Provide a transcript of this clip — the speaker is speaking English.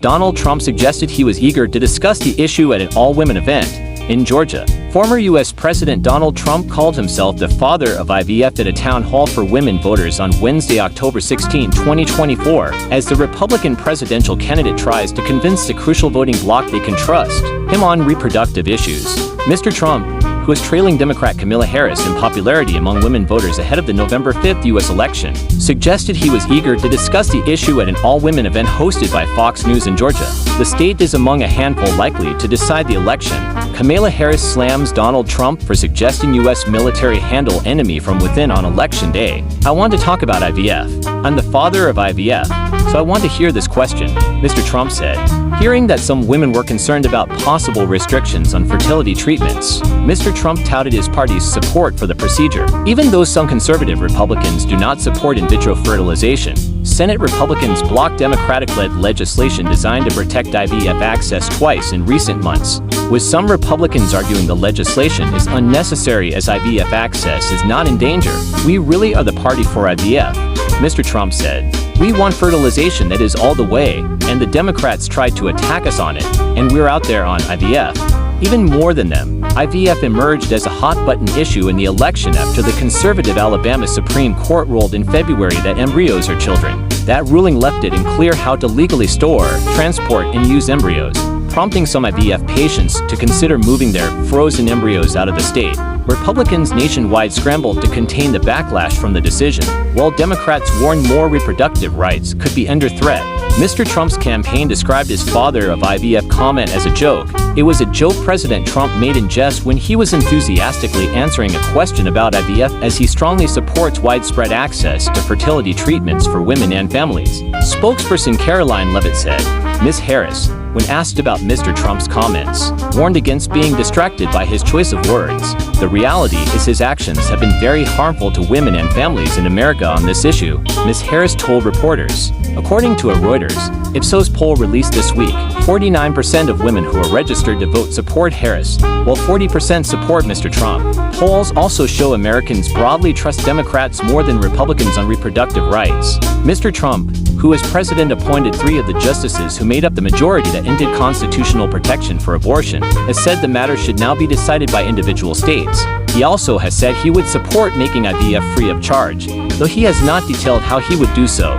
Donald Trump suggested he was eager to discuss the issue at an all-women event in Georgia. Former U.S. President Donald Trump called himself the father of IVF at a town hall for women voters on Wednesday, October 16, 2024, as the Republican presidential candidate tries to convince the crucial voting bloc they can trust him on reproductive issues. Mr. Trump, who is trailing Democrat Kamala Harris in popularity among women voters ahead of the November 5th U.S. election, suggested he was eager to discuss the issue at an all-women event hosted by Fox News in Georgia. The state is among a handful likely to decide the election. Kamala Harris slams Donald Trump for suggesting U.S. military handle enemy from within on election day. "I want to talk about IVF. I'm the father of IVF, so I want to hear this question," Mr. Trump said. Hearing that some women were concerned about possible restrictions on fertility treatments, Mr. Trump touted his party's support for the procedure. Even though some conservative Republicans do not support in vitro fertilization, Senate Republicans blocked Democratic-led legislation designed to protect IVF access twice in recent months, with some Republicans arguing the legislation is unnecessary as IVF access is not in danger. "We really are the party for IVF," Mr. Trump said. "We want fertilization that is all the way, and the Democrats tried to attack us on it, and we're out there on IVF." Even more than them, IVF emerged as a hot-button issue in the election after the conservative Alabama Supreme Court ruled in February that embryos are children. That ruling left it unclear how to legally store, transport, and use embryos, prompting some IVF patients to consider moving their frozen embryos out of the state. Republicans nationwide scrambled to contain the backlash from the decision, while Democrats warned more reproductive rights could be under threat. Mr. Trump's campaign described his father of IVF comment as a joke. It was a joke President Trump made in jest when he was enthusiastically answering a question about IVF, as he strongly supports widespread access to fertility treatments for women and families. Spokesperson Caroline Leavitt said, "Ms. Harris, when asked about Mr. Trump's comments, warned against being distracted by his choice of words. The reality is his actions have been very harmful to women and families in America on this issue," Ms. Harris told reporters. According to a Reuters Ipsos poll released this week, 49% of women who are registered to vote support Harris, while 40% support Mr. Trump. Polls also show Americans broadly trust Democrats more than Republicans on reproductive rights. Mr. Trump, who as president appointed 3 of the justices who made up the majority that ended constitutional protection for abortion, has said the matter should now be decided by individual states. He also has said he would support making IVF free of charge, though he has not detailed how he would do so.